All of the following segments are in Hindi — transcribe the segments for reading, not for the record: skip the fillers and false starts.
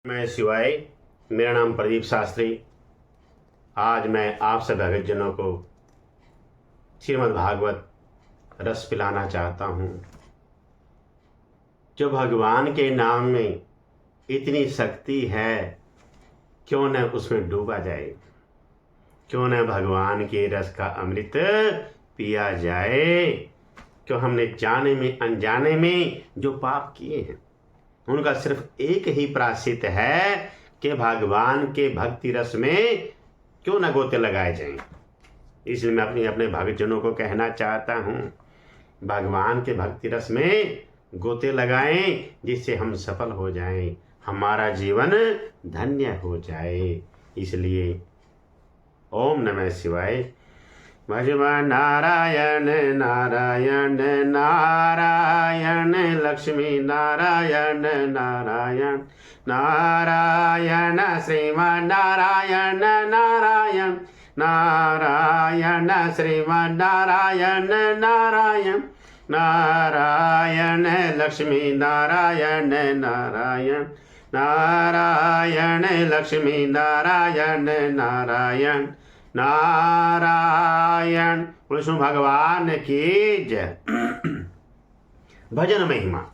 मैं शिवाय, मेरा नाम प्रदीप शास्त्री। आज मैं आप सब भक्तजनों को श्रीमद् भागवत रस पिलाना चाहता हूँ। जो भगवान के नाम में इतनी शक्ति है, क्यों न उसमें डूबा जाए, क्यों न भगवान के रस का अमृत पिया जाए। क्यों हमने जाने में अनजाने में जो पाप किए हैं उनका सिर्फ एक ही प्रायश्चित है कि भगवान के भक्ति रस में क्यों न गोते लगाए जाएं। इसलिए मैं अपने भक्तजनों को कहना चाहता हूँ, भगवान के भक्ति रस में गोते लगाएं, जिससे हम सफल हो जाएं, हमारा जीवन धन्य हो जाए। इसलिए ओम नमः शिवाय। भजवा नारायण नारायण नारायण, लक्ष्मी नारायण नारायण नारायण, श्रीमन् नारायण नारायण नारायण, श्रीमन् नारायण नारायण नारायण, लक्ष्मी नारायण नारायण नारायण, लक्ष्मी नारायण नारायण नारायण। कृष्ण भगवान की जय। भजन महिमा।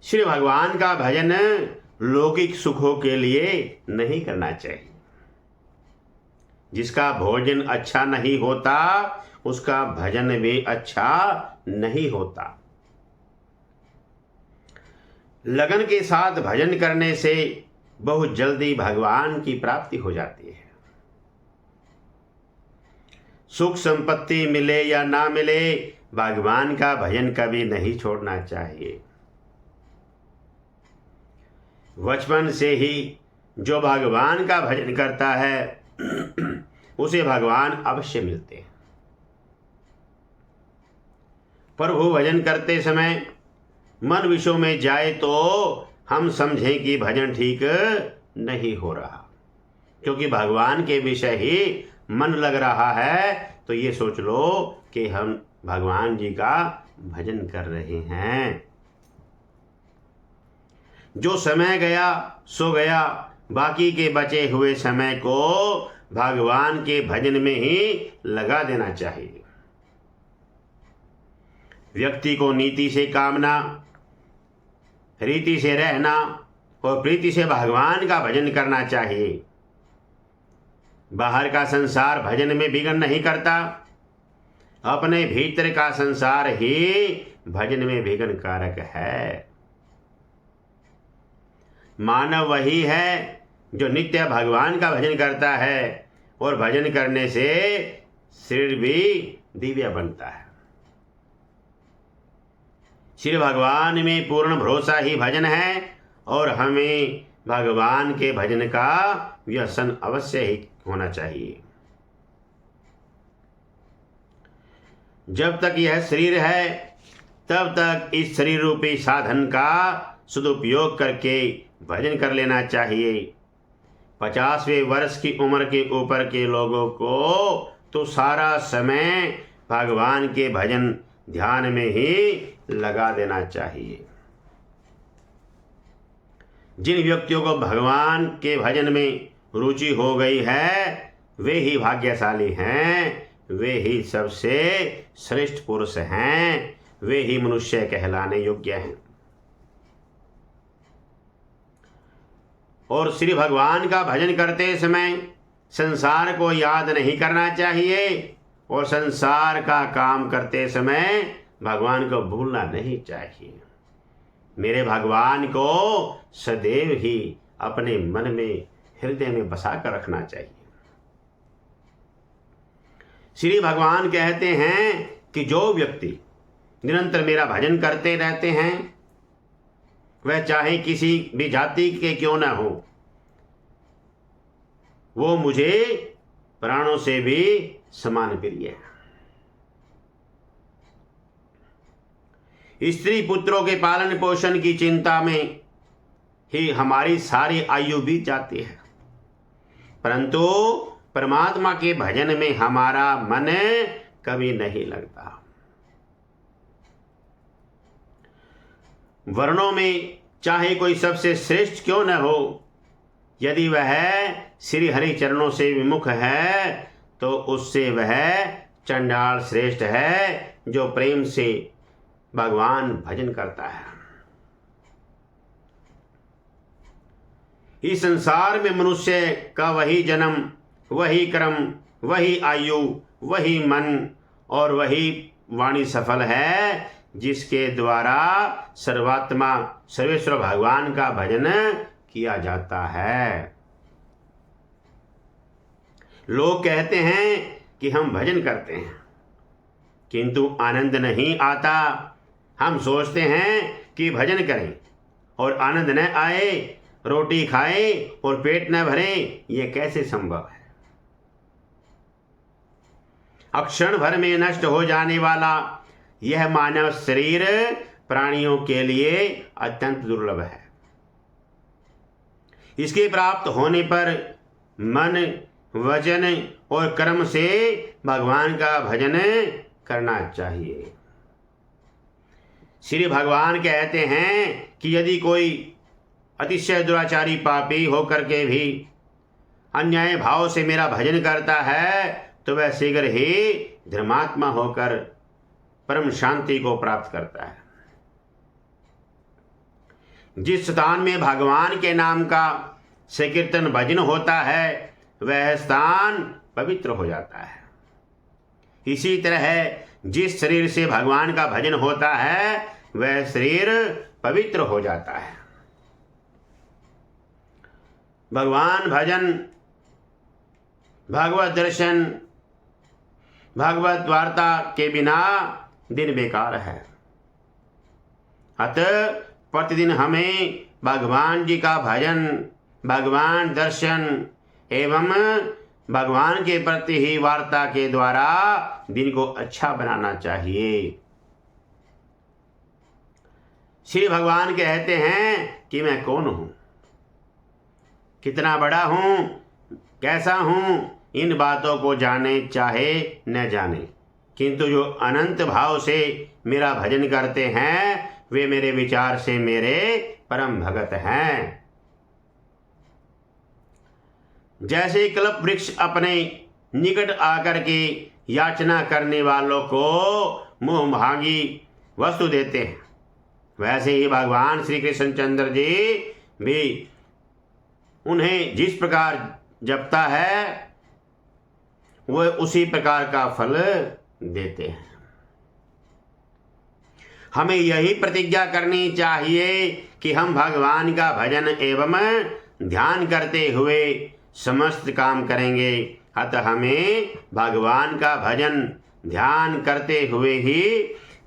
श्री भगवान का भजन लौकिक सुखों के लिए नहीं करना चाहिए। जिसका भोजन अच्छा नहीं होता उसका भजन भी अच्छा नहीं होता। लगन के साथ भजन करने से बहुत जल्दी भगवान की प्राप्ति हो जाती है। सुख संपत्ति मिले या ना मिले, भगवान का भजन कभी नहीं छोड़ना चाहिए। बचपन से ही जो भगवान का भजन करता है उसे भगवान अवश्य मिलते हैं। प्रभु भजन करते समय मन विषयों में जाए तो हम समझें कि भजन ठीक नहीं हो रहा, क्योंकि भगवान के विषय ही मन लग रहा है। तो ये सोच लो कि हम भगवान जी का भजन कर रहे हैं। जो समय गया सो गया, बाकी के बचे हुए समय को भगवान के भजन में ही लगा देना चाहिए। व्यक्ति को नीति से कामना, रीति से रहना और प्रीति से भगवान का भजन करना चाहिए। बाहर का संसार भजन में विघ्न नहीं करता, अपने भीतर का संसार ही भजन में विघ्न कारक है। मानव वही है जो नित्य भगवान का भजन करता है और भजन करने से शरीर भी दिव्य बनता है। श्री भगवान में पूर्ण भरोसा ही भजन है और हमें भगवान के भजन का व्यसन अवश्य ही होना चाहिए। जब तक यह शरीर है तब तक इस शरीर रूपी साधन का सदुपयोग करके भजन कर लेना चाहिए। 50वें वर्ष की उम्र के ऊपर के लोगों को तो सारा समय भगवान के भजन ध्यान में ही लगा देना चाहिए। जिन व्यक्तियों को भगवान के भजन में रुचि हो गई है वे ही भाग्यशाली हैं, वे ही सबसे श्रेष्ठ पुरुष हैं, वे ही मनुष्य कहलाने योग्य हैं। और श्री भगवान का भजन करते समय संसार को याद नहीं करना चाहिए और संसार का काम करते समय भगवान को भूलना नहीं चाहिए। मेरे भगवान को सदैव ही अपने मन में, हृदय में बसा कर रखना चाहिए। श्री भगवान कहते हैं कि जो व्यक्ति निरंतर मेरा भजन करते रहते हैं वह चाहे किसी भी जाति के क्यों न हो, वो मुझे प्राणों से भी समान प्रिय है। स्त्री पुत्रों के पालन पोषण की चिंता में ही हमारी सारी आयु बीत जाती है, परंतु परमात्मा के भजन में हमारा मन कभी नहीं लगता। वर्णों में चाहे कोई सबसे श्रेष्ठ क्यों न हो, यदि वह श्री हरि चरणों से विमुख है तो उससे वह चंडाल श्रेष्ठ है जो प्रेम से भगवान भजन करता है। इस संसार में मनुष्य का वही जन्म, वही कर्म, वही आयु, वही मन और वही वाणी सफल है जिसके द्वारा सर्वात्मा सर्वेश्वर भगवान का भजन किया जाता है। लोग कहते हैं कि हम भजन करते हैं किंतु आनंद नहीं आता। हम सोचते हैं कि भजन करें और आनंद न आए, रोटी खाएं और पेट न भरे, ये कैसे संभव है। अक्षण भर में नष्ट हो जाने वाला यह मानव शरीर प्राणियों के लिए अत्यंत दुर्लभ है। इसके प्राप्त होने पर मन, वचन और कर्म से भगवान का भजन करना चाहिए। श्री भगवान कहते हैं कि यदि कोई अतिशय दुराचारी पापी होकर के भी अन्याय भाव से मेरा भजन करता है तो वह शीघ्र ही धर्मात्मा होकर परम शांति को प्राप्त करता है। जिस स्थान में भगवान के नाम का संकीर्तन भजन होता है वह स्थान पवित्र हो जाता है। इसी तरह जिस शरीर से भगवान का भजन होता है वह शरीर पवित्र हो जाता है। भगवान भजन, भगवत दर्शन, भगवत वार्ता के बिना दिन बेकार है। अतः प्रतिदिन हमें भगवान जी का भजन, भगवान दर्शन एवं भगवान के प्रति ही वार्ता के द्वारा दिन को अच्छा बनाना चाहिए। श्री भगवान कहते हैं कि मैं कौन हूं, कितना बड़ा हूं, कैसा हूं, इन बातों को जाने चाहे न जाने, किंतु जो अनंत भाव से मेरा भजन करते हैं वे मेरे विचार से मेरे परम भगत हैं। जैसे कल्प वृक्ष अपने निकट आकर के याचना करने वालों को मुंह भागी वस्तु देते हैं, वैसे ही भगवान श्री कृष्णचंद्र जी भी उन्हें जिस प्रकार जपता है वह उसी प्रकार का फल देते हैं। हमें यही प्रतिज्ञा करनी चाहिए कि हम भगवान का भजन एवं ध्यान करते हुए समस्त काम करेंगे। अतः हमें भगवान का भजन ध्यान करते हुए ही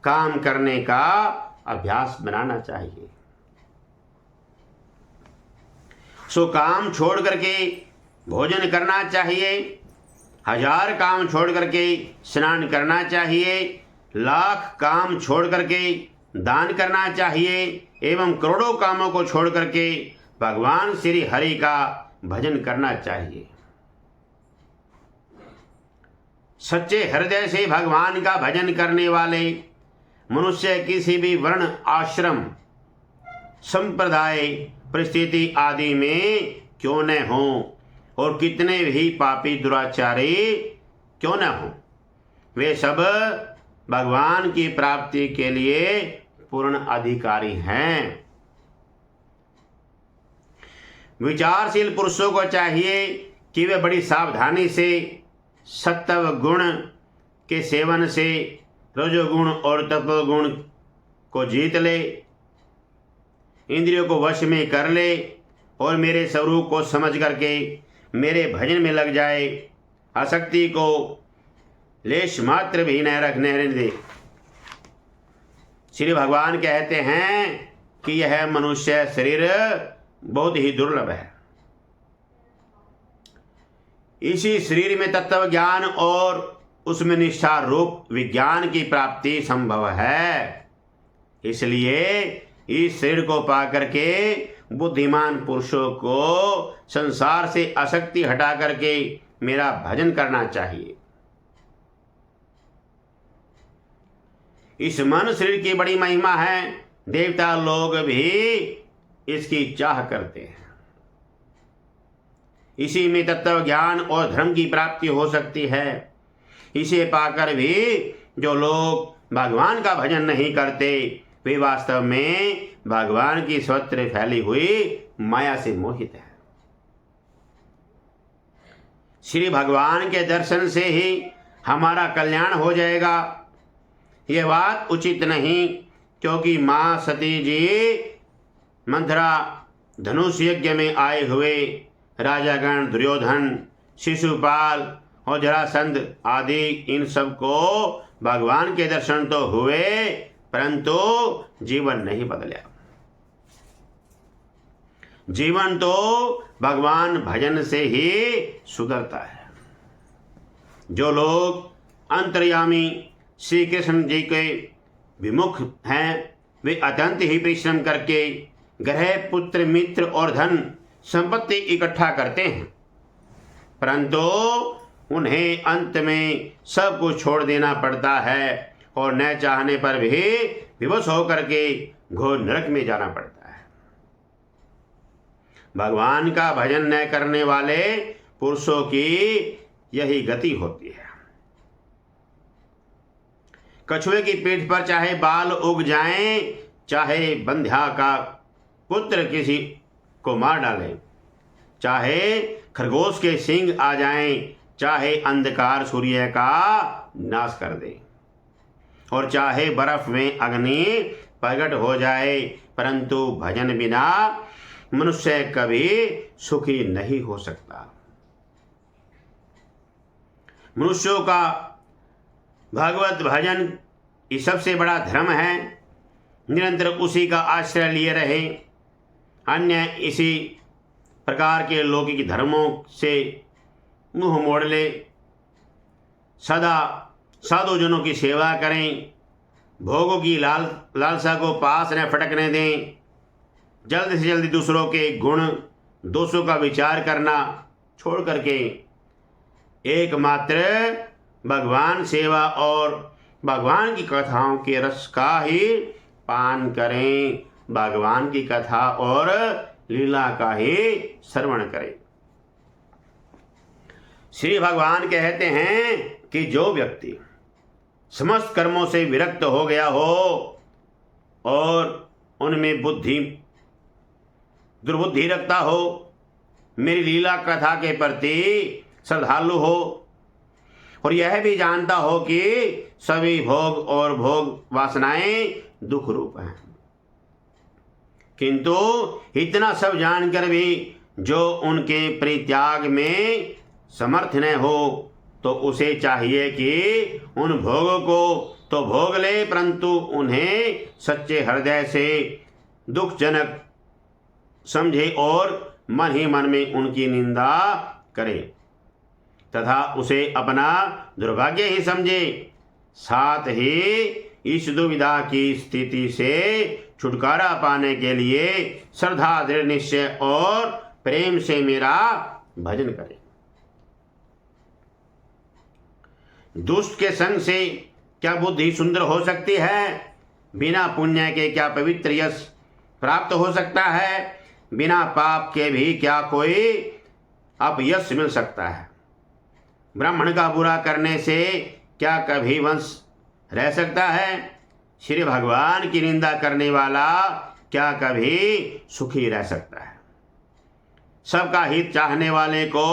काम करने का अभ्यास बनाना चाहिए। सो काम छोड़ करके भोजन करना चाहिए, 1000 काम छोड़ करके स्नान करना चाहिए, 1,00,000 काम छोड़ करके दान करना चाहिए एवं करोड़ों कामों को छोड़ करके भगवान श्री हरि का भजन करना चाहिए। सच्चे हृदय से भगवान का भजन करने वाले मनुष्य किसी भी वर्ण, आश्रम, संप्रदाय, परिस्थिति आदि में क्यों न हो और कितने भी पापी दुराचारी क्यों न हो, वे सब भगवान की प्राप्ति के लिए पूर्ण अधिकारी हैं। विचारशील पुरुषों को चाहिए कि वे बड़ी सावधानी से सत्व गुण के सेवन से रजोगुण और तपोगुण को जीत ले, इंद्रियों को वश में कर ले और मेरे स्वरूप को समझ करके मेरे भजन में लग जाए, आसक्ति को लेश मात्र भी न रखने दे। श्री भगवान कहते हैं कि यह मनुष्य शरीर बहुत ही दुर्लभ है। इसी शरीर में तत्व ज्ञान और उसमें निष्ठा रूप विज्ञान की प्राप्ति संभव है। इसलिए इस शरीर को पाकर के बुद्धिमान पुरुषों को संसार से आसक्ति हटा करके मेरा भजन करना चाहिए। इस मन शरीर की बड़ी महिमा है। देवता लोग भी इसकी चाह करते हैं। इसी में तत्व ज्ञान और धर्म की प्राप्ति हो सकती है। इसे पाकर भी जो लोग भगवान का भजन नहीं करते वे वास्तव में भगवान की सर्वत्र फैली हुई माया से मोहित है। श्री भगवान के दर्शन से ही हमारा कल्याण हो जाएगा, यह बात उचित नहीं, क्योंकि मां सती जी मंथरा धनुष यज्ञ में आए हुए राजागण दुर्योधन, शिशुपाल और जरासंध आदि इन सब को भगवान के दर्शन तो हुए परंतु जीवन नहीं बदला। जीवन तो भगवान भजन से ही सुधरता है। जो लोग अंतर्यामी श्री कृष्ण जी के विमुख हैं वे अत्यंत ही परिश्रम करके ग्रह, पुत्र, मित्र और धन संपत्ति इकट्ठा करते हैं, परंतु उन्हें अंत में सब कुछ छोड़ देना पड़ता है और न चाहने पर भी विवश होकर के घोर नरक में जाना पड़ता है। भगवान का भजन न करने वाले पुरुषों की यही गति होती है। कछुए की पीठ पर चाहे बाल उग जाएं, चाहे बंध्या का पुत्र किसी को मार डाले, चाहे खरगोश के सींग आ जाएं, चाहे अंधकार सूर्य का नाश कर दे और चाहे बर्फ में अग्नि प्रकट हो जाए, परंतु भजन बिना मनुष्य कभी सुखी नहीं हो सकता। मनुष्यों का भगवत भजन ये सबसे बड़ा धर्म है। निरंतर उसी का आश्रय लिए रहे, अन्य इसी प्रकार के लौकिक धर्मों से मुंह मोड़ ले, सदा साधुजनों की सेवा करें, भोगों की लालसा को पास न फटकने दें, जल्द से जल्द दूसरों के गुण दोषों का विचार करना छोड़ करके एकमात्र भगवान सेवा और भगवान की कथाओं के रस का ही पान करें, भगवान की कथा और लीला का ही श्रवण करें। श्री भगवान कहते हैं कि जो व्यक्ति समस्त कर्मों से विरक्त हो गया हो और उनमें दुर्बुद्धि रखता हो, मेरी लीला कथा के प्रति श्रद्धालु हो और यह भी जानता हो कि सभी भोग और भोग वासनाएं दुख रूप हैं, किंतु इतना सब जानकर भी जो उनके परित्याग में समर्थ न हो, तो उसे चाहिए कि उन भोगों को तो भोग ले, परंतु उन्हें सच्चे हृदय से दुखजनक समझे और मन ही मन में उनकी निंदा करे तथा उसे अपना दुर्भाग्य ही समझे। साथ ही इस दुविधा की स्थिति से छुटकारा पाने के लिए श्रद्धा, दृढ़ निश्चय और प्रेम से मेरा भजन करे। दुष्ट के संग से क्या बुद्धि सुंदर हो सकती है? बिना पुण्य के क्या पवित्र यश प्राप्त हो सकता है? बिना पाप के भी क्या कोई अपयश मिल सकता है? ब्राह्मण का बुरा करने से क्या कभी वंश रह सकता है? श्री भगवान की निंदा करने वाला क्या कभी सुखी रह सकता है? सबका हित चाहने वाले को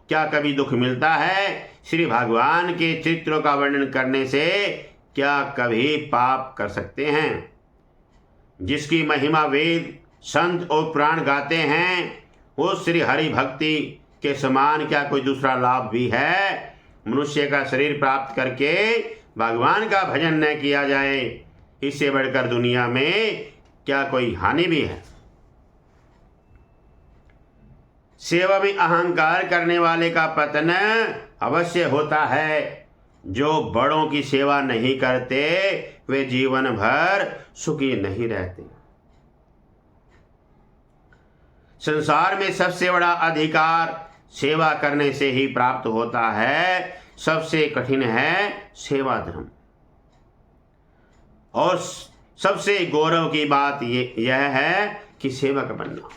क्या कभी दुख मिलता है? श्री भगवान के चित्रों का वर्णन करने से क्या कभी पाप कर सकते हैं? जिसकी महिमा वेद, संत और पुराण गाते हैं, उस श्री हरि भक्ति के समान क्या कोई दूसरा लाभ भी है? मनुष्य का शरीर प्राप्त करके भगवान का भजन न किया जाए, इससे बढ़कर दुनिया में क्या कोई हानि भी है? सेवा में अहंकार करने वाले का पतन अवश्य होता है। जो बड़ों की सेवा नहीं करते वे जीवन भर सुखी नहीं रहते। संसार में सबसे बड़ा अधिकार सेवा करने से ही प्राप्त होता है। सबसे कठिन है सेवा धर्म। और सबसे गौरव की बात यह है कि सेवक बनना।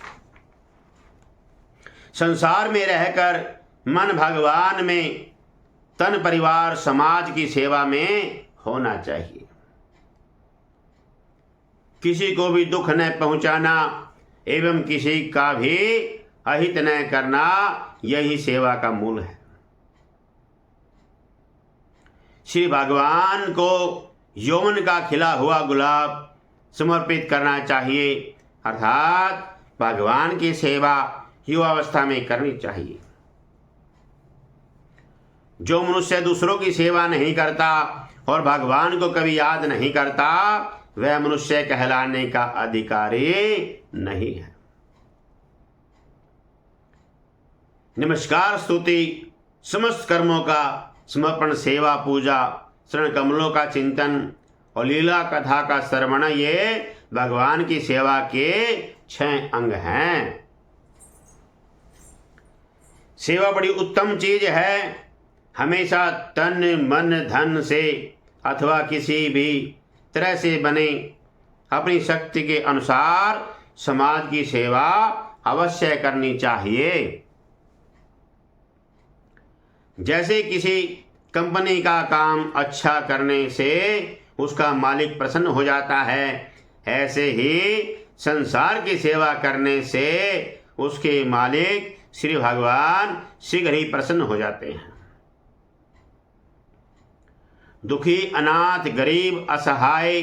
संसार में रहकर मन भगवान में, तन परिवार समाज की सेवा में होना चाहिए। किसी को भी दुख न पहुंचाना एवं किसी का भी अहित न करना, यही सेवा का मूल है। श्री भगवान को यौवन का खिला हुआ गुलाब समर्पित करना चाहिए, अर्थात भगवान की सेवा युवावस्था में करनी चाहिए। जो मनुष्य दूसरों की सेवा नहीं करता और भगवान को कभी याद नहीं करता, वह मनुष्य कहलाने का अधिकारी नहीं है। नमस्कार, स्तुति, समस्त कर्मों का समर्पण, सेवा, पूजा, शरण कमलों का चिंतन और लीला कथा का श्रवण, ये भगवान की सेवा के 6 अंग हैं। सेवा बड़ी उत्तम चीज है। हमेशा तन मन धन से अथवा किसी भी तरह से बने अपनी शक्ति के अनुसार समाज की सेवा अवश्य करनी चाहिए। जैसे किसी कंपनी का काम अच्छा करने से उसका मालिक प्रसन्न हो जाता है, ऐसे ही संसार की सेवा करने से उसके मालिक श्री भगवान शीघ्र ही प्रसन्न हो जाते हैं। दुखी, अनाथ, गरीब, असहाय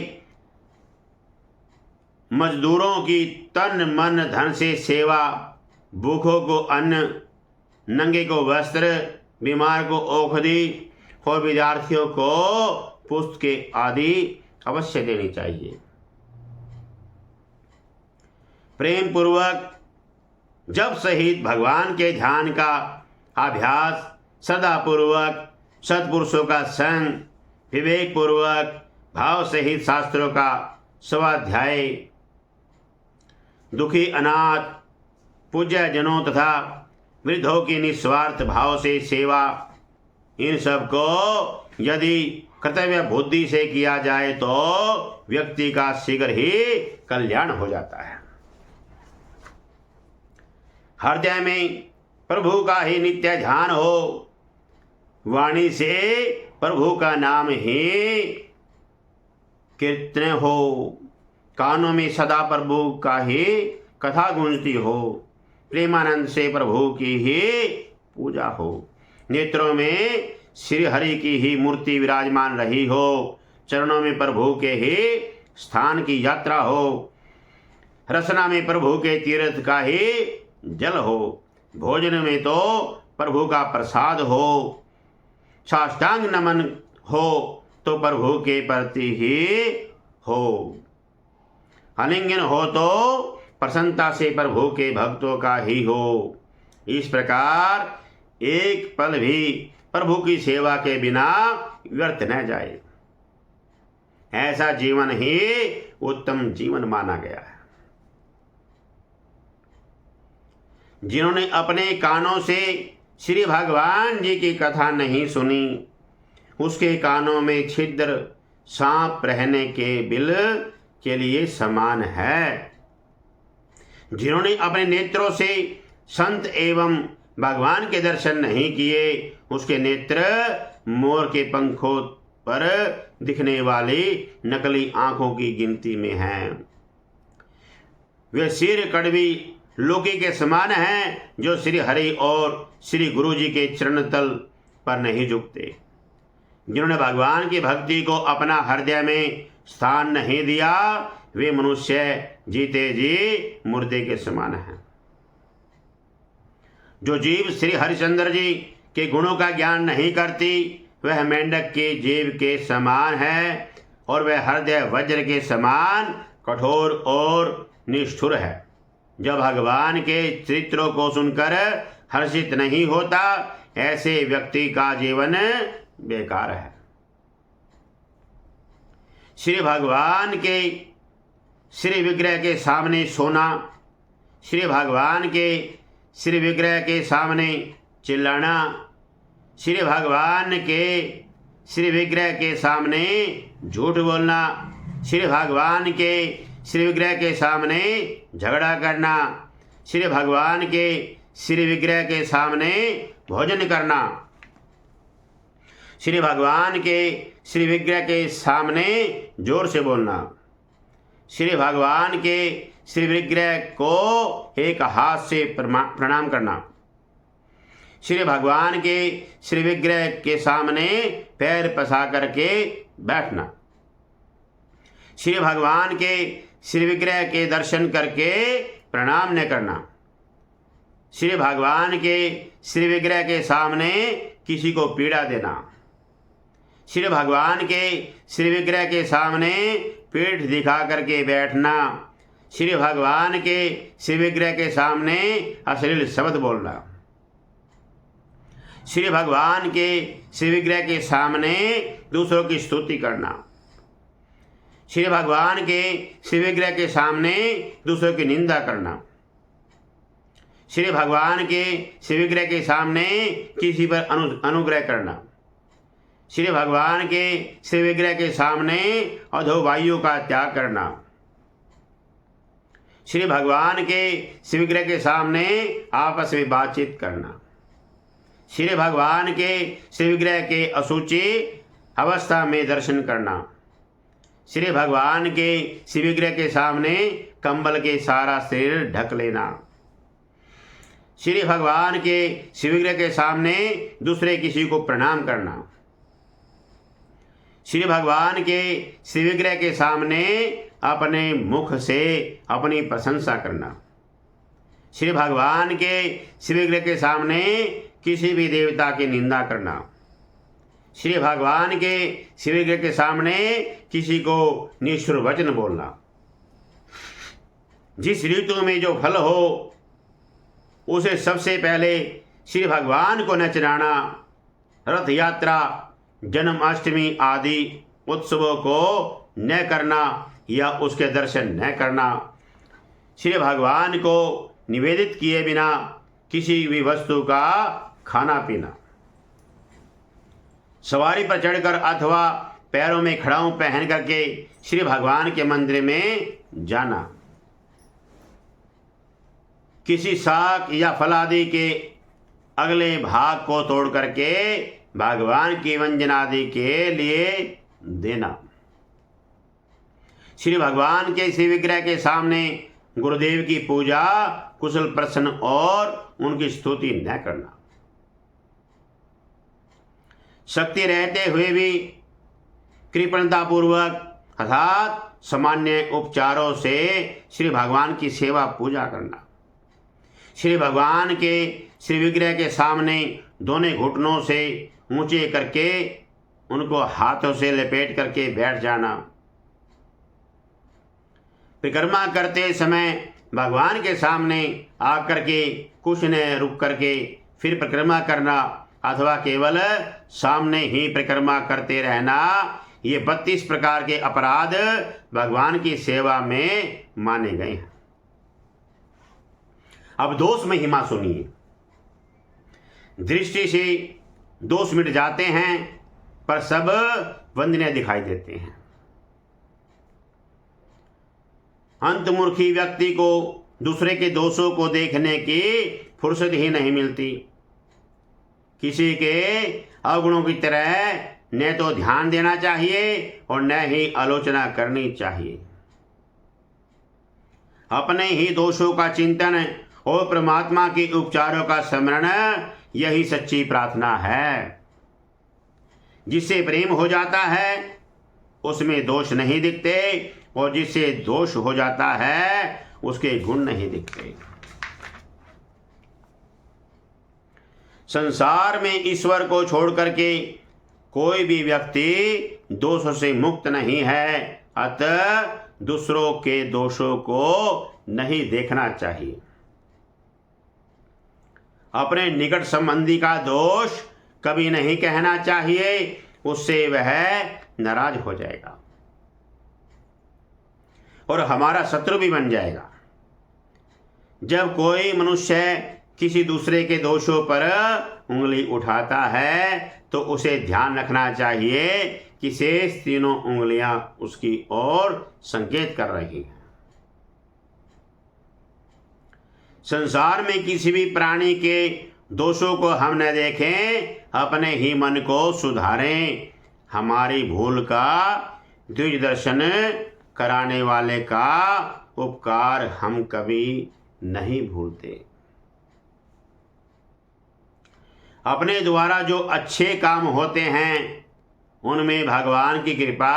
मजदूरों की तन मन धन से सेवा, भूखों को अन्न, नंगे को वस्त्र, बीमार को औषधि और विद्यार्थियों को पुस्तकें आदि अवश्य देनी चाहिए। प्रेम पूर्वक जब सहित भगवान के ध्यान का अभ्यास, सदा पूर्वक सत्पुरुषों का संग, विवेक पूर्वक भाव सहित शास्त्रों का स्वाध्याय, दुखी, अनाथ, पूज्य जनों तथा वृद्धों की निस्वार्थ भाव से सेवा, इन सब को यदि कर्तव्य बुद्धि से किया जाए तो व्यक्ति का शीघ्र ही कल्याण हो जाता है। हृदय में प्रभु का ही नित्य ध्यान हो, वाणी से प्रभु का नाम ही कीर्तन हो, कानों में सदा प्रभु का ही कथा गूंजती हो, प्रेमानंद से प्रभु की ही पूजा हो, नेत्रों में श्री हरि की ही मूर्ति विराजमान रही हो, चरणों में प्रभु के ही स्थान की यात्रा हो, रसना में प्रभु के तीर्थ का ही जल हो, भोजन में तो प्रभु का प्रसाद हो, साष्टांग नमन हो तो प्रभु के प्रति ही हो, आलिंगन हो तो प्रसन्नता से प्रभु के भक्तों का ही हो। इस प्रकार एक पल भी प्रभु की सेवा के बिना व्यर्थ न जाए, ऐसा जीवन ही उत्तम जीवन माना गया है। जिन्होंने अपने कानों से श्री भगवान जी की कथा नहीं सुनी, उसके कानों में छिद्र सांप रहने के बिल के लिए समान है। जिन्होंने अपने नेत्रों से संत एवं भगवान के दर्शन नहीं किए, उसके नेत्र मोर के पंखों पर दिखने वाली नकली आंखों की गिनती में हैं। वे सिर कड़वी लोकी के समान हैं, जो श्री हरि और श्री गुरु जी के चरण तल पर नहीं झुकते। जिन्होंने भगवान की भक्ति को अपना हृदय में स्थान नहीं दिया, वे मनुष्य जीते जी मुर्दे के समान हैं। जो जीव श्री हरिश्चंद्र जी के गुणों का ज्ञान नहीं करती, वह मेंढक के जीव के समान है और वह हृदय वज्र के समान कठोर और निष्ठुर है। जब भगवान के चरित्रों को सुनकर हर्षित नहीं होता, ऐसे व्यक्ति का जीवन बेकार है। श्री भगवान के श्री विग्रह के सामने सोना, श्री भगवान के श्री विग्रह के सामने चिल्लाना, श्री भगवान के श्री विग्रह के सामने झूठ बोलना, श्री भगवान के श्री विग्रह के सामने झगड़ा करना, श्री भगवान के श्री विग्रह के सामने भोजन करना, श्री भगवान के श्री विग्रह के सामने जोर से बोलना, श्री भगवान के श्री विग्रह को एक हाथ से प्रणाम करना, श्री भगवान के श्री विग्रह के सामने पैर पसा करके बैठना, श्री भगवान के श्री विग्रह के दर्शन करके प्रणाम न करना, श्री भगवान के श्री विग्रह के सामने किसी को पीड़ा देना, श्री भगवान के श्री विग्रह के सामने पीठ दिखा करके बैठना, श्री भगवान के श्री विग्रह के सामने अश्लील शब्द बोलना, श्री भगवान के श्री विग्रह के सामने दूसरों की स्तुति करना, श्री भगवान के श्री विग्रह के सामने दूसरों की निंदा करना, श्री भगवान के श्री विग्रह के सामने किसी पर अनुग्रह करना, श्री भगवान के श्री विग्रह के सामने अधोवायु का त्याग करना, श्री भगवान के श्री विग्रह के सामने आपस में बातचीत करना, श्री भगवान के श्री विग्रह के अशुचि अवस्था में दर्शन करना, श्री भगवान के श्री विग्रह के सामने कंबल के सारा शरीर ढक लेना, श्री भगवान के श्री विग्रह के सामने दूसरे किसी को प्रणाम करना, श्री भगवान के श्री विग्रह के सामने अपने मुख से अपनी प्रशंसा करना, श्री भगवान के श्री विग्रह के सामने किसी भी देवता की निंदा करना, श्री भगवान के श्री विग्रह के सामने किसी को निष्ठुर वचन बोलना, जिस ऋतु में जो फल हो उसे सबसे पहले श्री भगवान को न चढ़ाना, रथ यात्रा जन्माष्टमी आदि उत्सवों को न करना या उसके दर्शन न करना, श्री भगवान को निवेदित किए बिना किसी भी वस्तु का खाना पीना, सवारी पर चढ़कर अथवा पैरों में खड़ाऊं पहन करके श्री भगवान के मंदिर में जाना, किसी शाक या फल आदि के अगले भाग को तोड़ करके भगवान की व्यंजन आदि के लिए देना, श्री भगवान के श्री विग्रह के सामने गुरुदेव की पूजा कुशल प्रश्न और उनकी स्तुति न करना, शक्ति रहते हुए भी कृपणतापूर्वक अर्थात सामान्य उपचारों से श्री भगवान की सेवा पूजा करना, श्री भगवान के श्री विग्रह के सामने दोनों घुटनों से ऊंचे करके उनको हाथों से लपेट करके बैठ जाना, परिक्रमा करते समय भगवान के सामने आकर के कुछ न रुक करके फिर परिक्रमा करना अथवा केवल सामने ही परिक्रमा करते रहना, ये 32 प्रकार के अपराध भगवान की सेवा में माने गए हैं। अब दोष महिमा सुनिए। दृष्टि से दोष मिट जाते हैं पर सब वंदनीय दिखाई देते हैं। अंतर्मुखी व्यक्ति को दूसरे के दोषों को देखने की फुर्सत ही नहीं मिलती। किसी के अवगुणों की तरह न तो ध्यान देना चाहिए और न ही आलोचना करनी चाहिए। अपने ही दोषों का चिंतन और परमात्मा के उपचारों का स्मरण, यही सच्ची प्रार्थना है। जिससे प्रेम हो जाता है उसमें दोष नहीं दिखते और जिससे दोष हो जाता है उसके गुण नहीं दिखते। संसार में ईश्वर को छोड़ करके कोई भी व्यक्ति दोषों से मुक्त नहीं है, अतः दूसरों के दोषों को नहीं देखना चाहिए। अपने निकट संबंधी का दोष कभी नहीं कहना चाहिए, उससे वह नाराज हो जाएगा और हमारा शत्रु भी बन जाएगा। जब कोई मनुष्य किसी दूसरे के दोषों पर उंगली उठाता है तो उसे ध्यान रखना चाहिए कि शेष तीनों उंगलियां उसकी ओर संकेत कर रही हैं। संसार में किसी भी प्राणी के दोषों को हम न देखें, अपने ही मन को सुधारें। हमारी भूल का द्विज दर्शन कराने वाले का उपकार हम कभी नहीं भूलते। अपने द्वारा जो अच्छे काम होते हैं उनमें भगवान की कृपा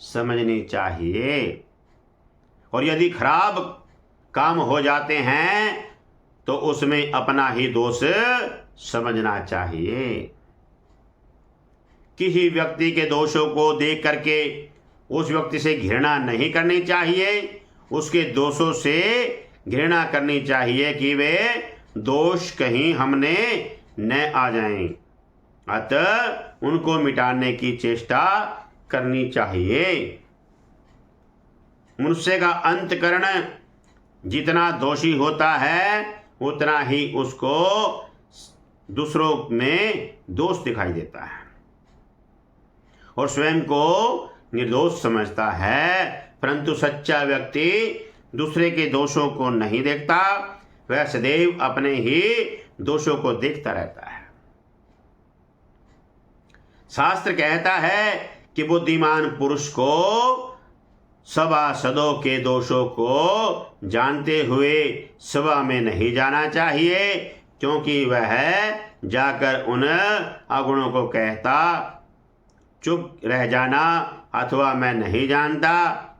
समझनी चाहिए, और यदि खराब काम हो जाते हैं तो उसमें अपना ही दोष समझना चाहिए। किसी व्यक्ति के दोषों को देख करके उस व्यक्ति से घृणा नहीं करनी चाहिए, उसके दोषों से घृणा करनी चाहिए कि वे दोष कहीं हमने न आ जाएं। अतः उनको मिटाने की चेष्टा करनी चाहिए। मनुष्य का अंतकरण जितना दोषी होता है उतना ही उसको दूसरों में दोष दिखाई देता है और स्वयं को निर्दोष समझता है। परंतु सच्चा व्यक्ति दूसरे के दोषों को नहीं देखता, वह सदैव अपने ही दोषों को देखता रहता है। शास्त्र कहता है कि बुद्धिमान पुरुष को सभासदों के दोषों को जानते हुए सभा में नहीं जाना चाहिए, क्योंकि वह जाकर उन अगुणों को कहता, चुप रह जाना अथवा मैं नहीं जानता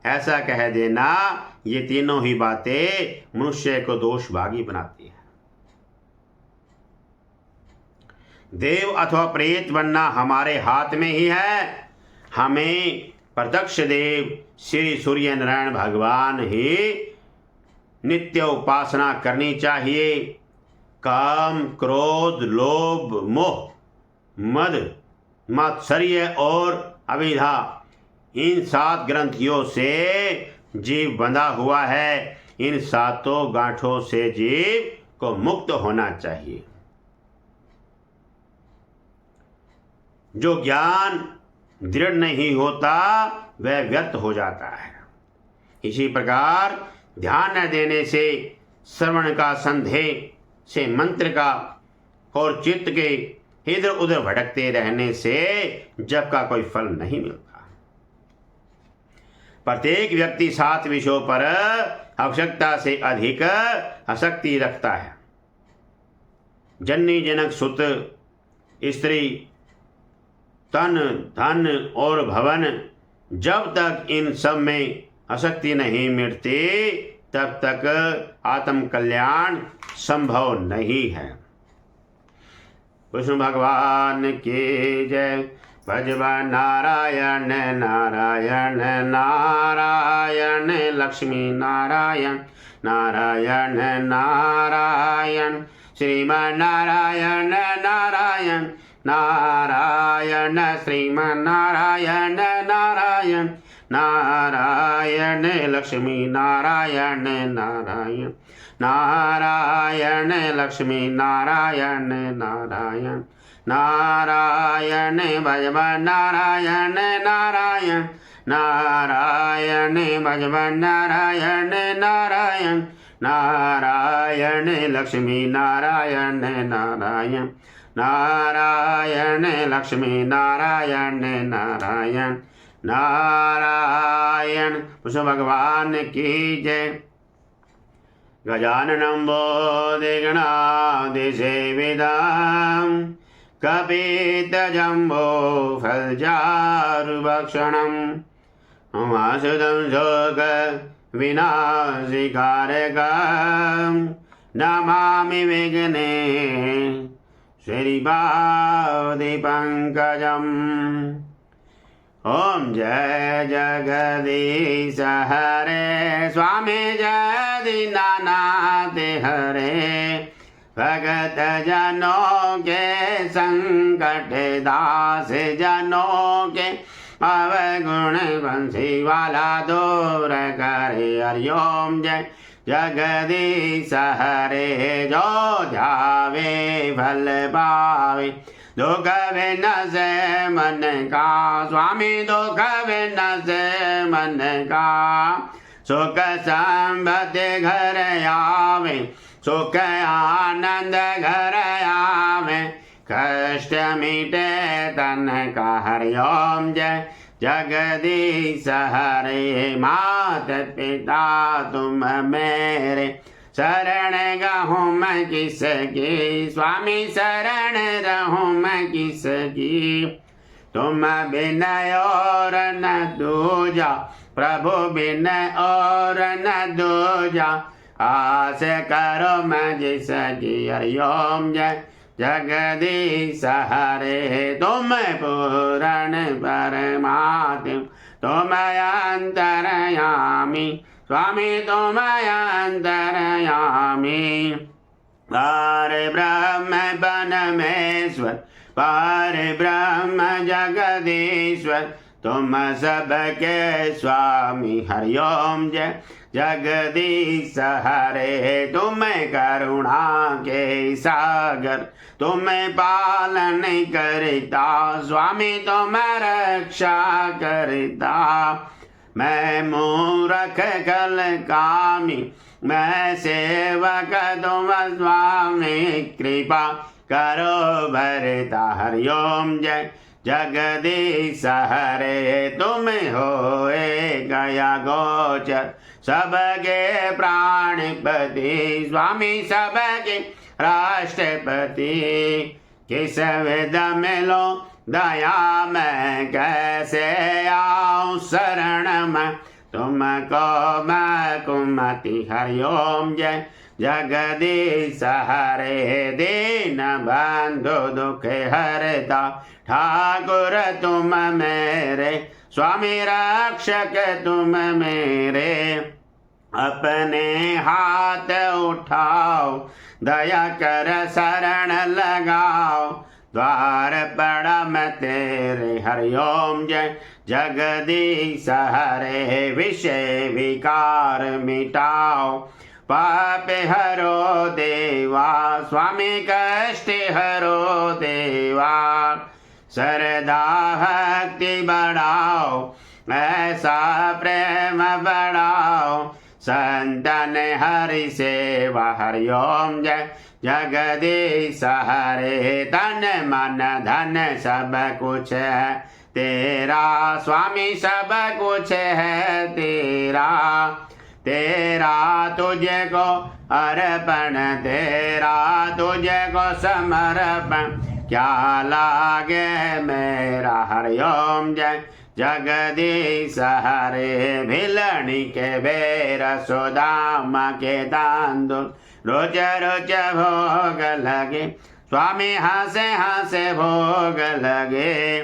ऐसा कह देना, ये तीनों ही बातें मनुष्य को दोषभागी बनाती है। देव अथवा प्रेत बनना हमारे हाथ में ही है। हमें प्रत्यक्ष देव श्री सूर्य नारायण भगवान ही नित्य उपासना करनी चाहिए। काम, क्रोध, लोभ, मोह, मद, मात्सर्य और अविद्या, इन 7 ग्रंथियों से जीव बंधा हुआ है। इन 7 गांठों से जीव को मुक्त होना चाहिए। जो ज्ञान दृढ़ नहीं होता वह व्यर्थ हो जाता है। इसी प्रकार ध्यान न देने से, श्रवण का संदेह से, मंत्र का और चित्त के इधर उधर भटकते रहने से जप का कोई फल नहीं मिलता। प्रत्येक व्यक्ति 7 विषयों पर आवश्यकता से अधिक आसक्ति रखता है। जननी, जनक, सुत, स्त्री, तन, धन और भवन, जब तक इन सब में आसक्ति नहीं मिटती तब तक आत्म कल्याण संभव नहीं है। विष्णु भगवान की जय। भजवा नारायण नारायण नारायण, लक्ष्मी नारायण नारायण नारायण, श्रीमन नारायण नारायण नारायण, श्रीमन नारायण नारायण नारायण, लक्ष्मी नारायण नारायण नारायण, लक्ष्मी नारायण नारायण नारायण, भजवन नारायण नारायण नारायण, भजवन नारायण नारायण नारायण, लक्ष्मी नारायण नारायण नारायण, लक्ष्मी नारायण नारायण नारायण। कृष्ण भगवान की जय। गजाननं बोधिगणाधिसेवितं कपितजम्बो फलचारुभक्षणम् उमासुतं शोक विनाशिकारकं नमामि विघ्ने श्रीपादपङ्कजम्। ओम जय जगदीश हरे, स्वामी जय दीनानाथ हरे, भगत जनों के संकट दास जनों के अवगुण बंसी वाला दूर करे। हरिओम जय जगदीश हरे, जो ध्यावे फल पावे, दुख विन से मन का, स्वामी दुख विन से मन का, सुख संपत्ति घर आवे, सुख आनंद घर आवे, कष्ट मिटे तन का। हरि ओम जय जगदीश हरे। मात पिता तुम मेरे, शरण गहूँ मैं किसकी। स्वामी शरण रहूँ मैं किसकी। तुम बिन और न दूजा, प्रभु बिन और न दूजा। आस करो मैं जिसकी। हरि ओम जय जगदीश हरे। तुम पूरण परमात्म, तुम अंतर्यामी। स्वामी तुम अंतर्यामी। पार ब्रह्म बनमेश्वर, पार ब्रह्म जगदीश्वर। तुम सबके स्वामी। हरि ओम जय जगदीश हरे। तुम करुणा के सागर, तुम पालन करता। स्वामी तुम रक्षा करता। मैं मूर्ख कल कामी, मैं सेवक तुम स्वामी। कृपा करो भरता। हरि ओम जय जगदीश हरे। तुम होए गया गोचर, सबके प्राणपति। स्वामी सबके राष्ट्रपति। किस विध मिलो दया मैं, कैसे आऊं शरण में तुमको मैं कुमति। हरि ओम जय जगदीश हरे। दीन बंधु दुख हरता, ठाकुर तुम मेरे। स्वामी रक्षक तुम मेरे। अपने हाथ उठाओ, दया कर शरण लगाओ। द्वार पड़ा मैं तेरे। हरि ओम जय जगदीश हरे। विषय विकार मिटाओ, पाप हरो देवा। स्वामी कष्ट हरो देवा। श्रद्धा भक्ति बढ़ाओ, ऐसा प्रेम बढ़ाओ। संतन हरि सेवा। हरि ओम जय जगदीश हरे। तन मन धन सब कुछ है तेरा। स्वामी सब कुछ है तेरा। तेरा तुझे को अर्पण, तेरा तुझे को समर्पण। क्या लागे मेरा। हरि ओम जय जगदीश हरे। भिलनी के बेर सुदामा के तांदुल, रोज रोज भोग लगे। स्वामी हासे हासे भोग लगे।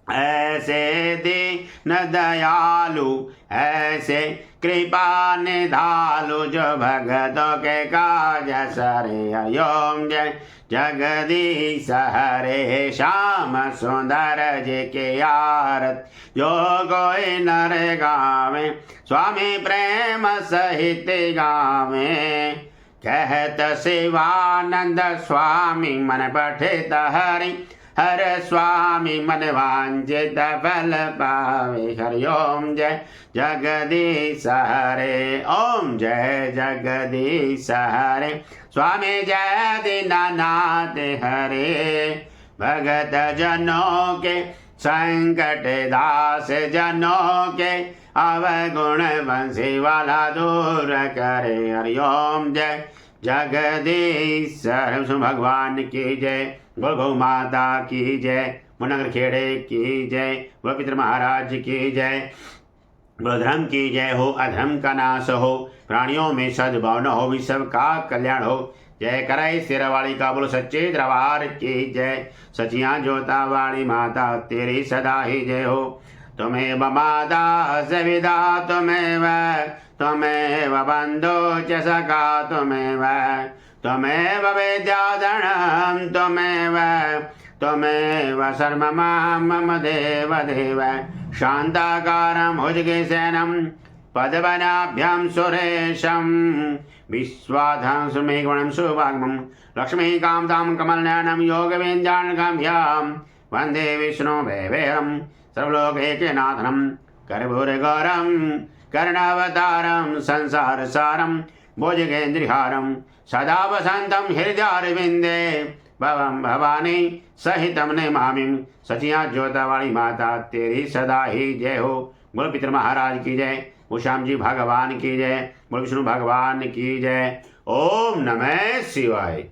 ऐसे दीन दयालु, ऐसे कृपा निधालु। जो भगतों के काज सरे। हरि ओम जय जगदीश हरे। श्याम सुंदर जी के आरत, जो कोई नर गावे। स्वामी प्रेम सहित गावे। कहत शिवानंद स्वामी, मन पठित हरि हर स्वामी। मन वांछित फल पावे। हरि ओम जय जगदीश हरे। ओम जय जगदीश हरे। स्वामी जय दीनानाथ हरे। भगत जनों के संकट, दास जनों के अवगुण। बंसी वाला दूर करे। हरि ओम जय जगदीश भगवान की जय। गौ माता की जय। मुनगर खेड़े की जय। पितर महाराज की जय। धर्म की जय हो, अधर्म का नाश हो। प्राणियों में सद्भाव न हो, विश्व का कल्याण हो। जय कराई शेरावाली का बोलो सच्चे दरबार की जय। सचिया जोता वाली माता तेरी सदा ही जय हो। तुम्हें माता सविदा तुम्हें बंधु च सखा। तुम्हें विद्याधरणं तुम्हें शर्म मम देव देव। शांताकारं भुजगेशनं पद्मनाभ्यं सुरेशं। विश्वाधां सुमेघवनं सुभागमं। लक्ष्मीकान्तं कमलनयनं योगवेन्द्राणगम्यं। वन्दे विष्णु भैवेहं सर्वलोकैकनाथनं। कर्पूरगौरं कर्णावतारं संसारसारं। भुजगेन्द्रहारं सदा वसंतम हृदयारविंदे भवम भवानी सहितम नमामिं। सचिया ज्योता वाली माता तेरी सदा ही जय हो। बोल पितर महाराज की जय, वो श्याम जी भगवान की जय, बोल विष्णु भगवान की जय। ओम नमः शिवाय।